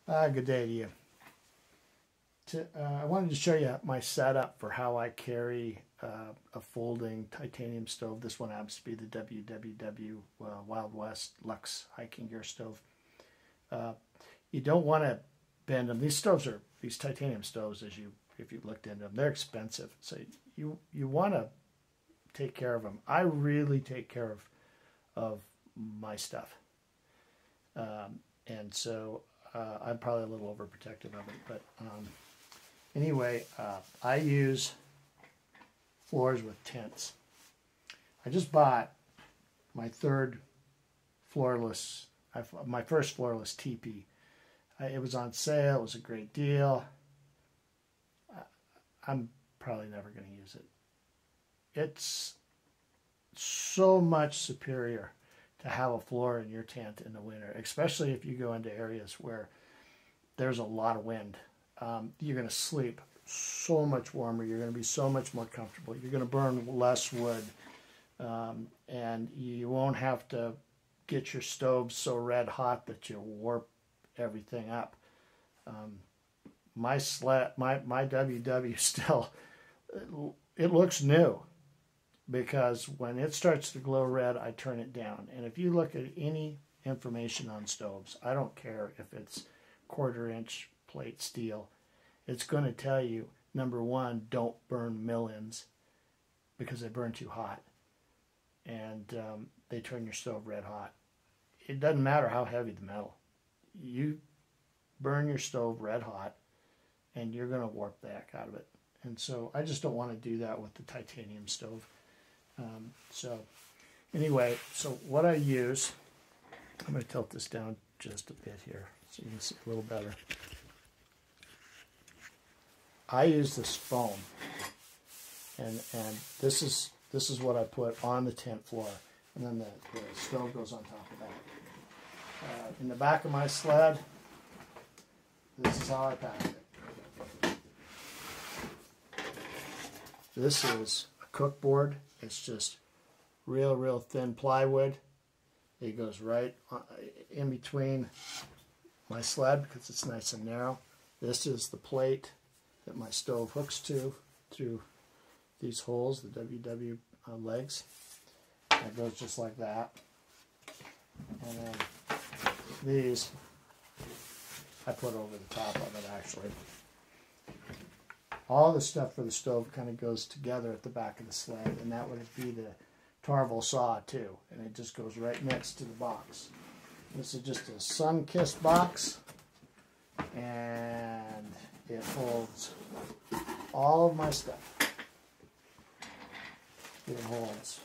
Good day to you. I wanted to show you my setup for how I carry a folding titanium stove. This one happens to be the WWW Wild West Lux hiking gear stove. You don't want to bend them. These titanium stoves, if you looked into them, they're expensive. So you want to take care of them. I really take care of my stuff, and so I'm probably a little overprotective of it. But anyway, I use floors with tents. I just bought my third floorless, my first floorless teepee. It was on sale. It was a great deal. I'm probably never going to use it. It's so much superior to have a floor in your tent in the winter, especially if you go into areas where there's a lot of wind. You're going to sleep so much warmer. You're going to be so much more comfortable. You're going to burn less wood, and you won't have to get your stove so red hot that you warp everything up. My WW still, it looks new, because when it starts to glow red, I turn it down. And if you look at any information on stoves, I don't care if it's 1/4 inch plate steel, it's going to tell you, number one, don't burn mill-ins because they burn too hot, and they turn your stove red hot. It doesn't matter how heavy the metal. You burn your stove red hot and you're going to warp the heck out of it. And so I just don't want to do that with the titanium stove. So anyway, so what I use, I'm going to tilt this down just a bit here so you can see a little better. I use this foam, and this is what I put on the tent floor, and then the stove goes on top of that. In the back of my sled, this is how I pack it. This is a cookboard. It's just real thin plywood. It goes right in between my sled because it's nice and narrow. This is the plate that my stove hooks to through these holes, the WW legs. It goes just like that. And then these I put over the top of it, actually. All the stuff for the stove kind of goes together at the back of the sled, and that would be the Tarvel saw too, and it just goes right next to the box. This is just a sun-kissed box, and it holds all of my stuff. It holds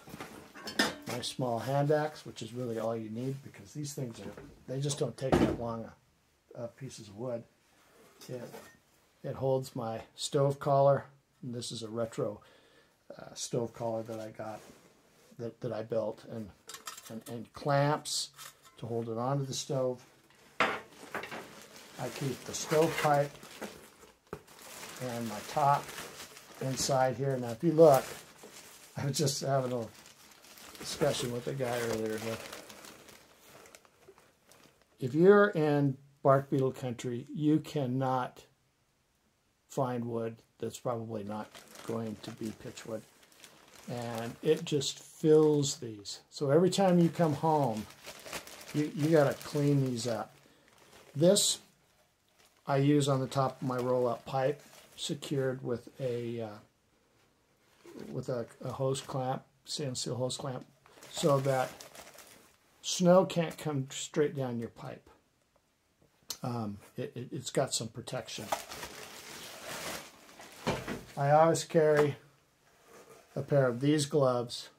my small hand axe, which is really all you need, because these things they just don't take that long pieces of wood. It holds my stove collar, and this is a retro stove collar that I got, that I built, and clamps to hold it onto the stove. I keep the stovepipe and my top inside here. Now, if you look, I was just having a discussion with a guy earlier. If you're in bark beetle country, you cannot find wood that's probably not going to be pitchwood, and it just fills these. So every time you come home, you got to clean these up. This I use on the top of my roll-up pipe, secured with a hose clamp, stainless steel hose clamp, so that snow can't come straight down your pipe. It's got some protection. I always carry a pair of these gloves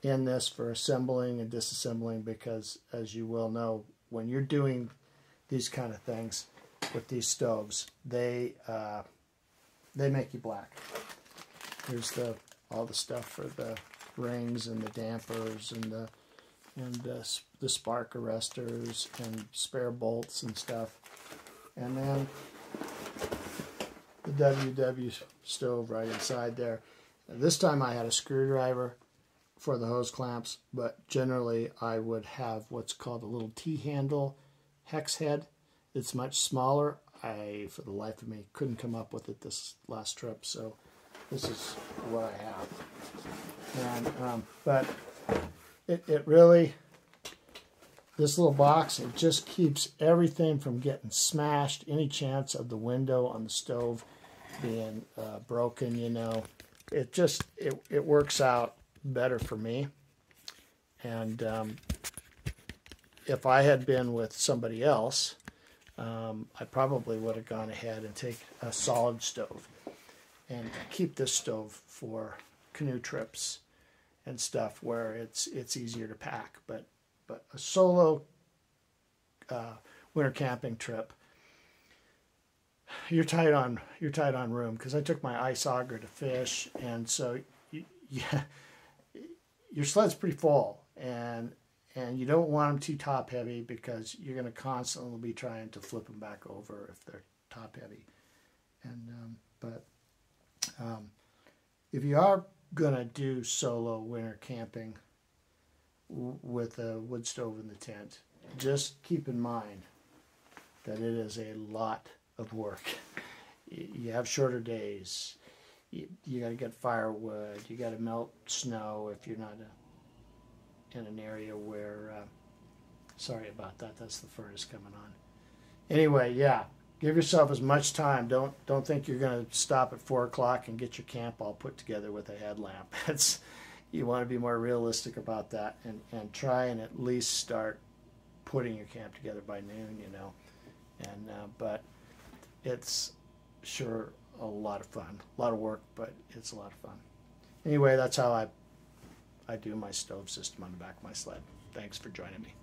in this for assembling and disassembling, because, as you well know, when you're doing these kind of things with these stoves, they make you black. Here's all the stuff for the rings and the dampers and the spark arresters and spare bolts and stuff. And then the WW stove right inside there. This time I had a screwdriver for the hose clamps, but generally I would have what's called a little T-handle hex head. it's much smaller. I, for the life of me, couldn't come up with it this last trip, so this is what I have. And but it really, this little box, it just keeps everything from getting smashed. Any chance of the window on the stove being broken, you know, it just it works out better for me. And if I had been with somebody else, I probably would have gone ahead and take a solid stove and keep this stove for canoe trips and stuff where it's easier to pack. But a solo winter camping trip, you're tight on room, because I took my ice auger to fish, and so yeah, your sled's pretty full, and you don't want them too top heavy, because you're going to constantly be trying to flip them back over if they're top heavy. And but if you are going to do solo winter camping with a wood stove in the tent, just keep in mind that it is a lot of work. You have shorter days. You got to get firewood. You got to melt snow if you're not in an area where, sorry about that, that's the furnace coming on. Anyway, yeah, give yourself as much time. Don't think you're going to stop at 4 o'clock and get your camp all put together with a headlamp. You want to be more realistic about that, and try and at least start putting your camp together by noon, you know. And but it's sure a lot of fun, a lot of work, but it's a lot of fun. Anyway, that's how I do my stove system on the back of my sled. Thanks for joining me.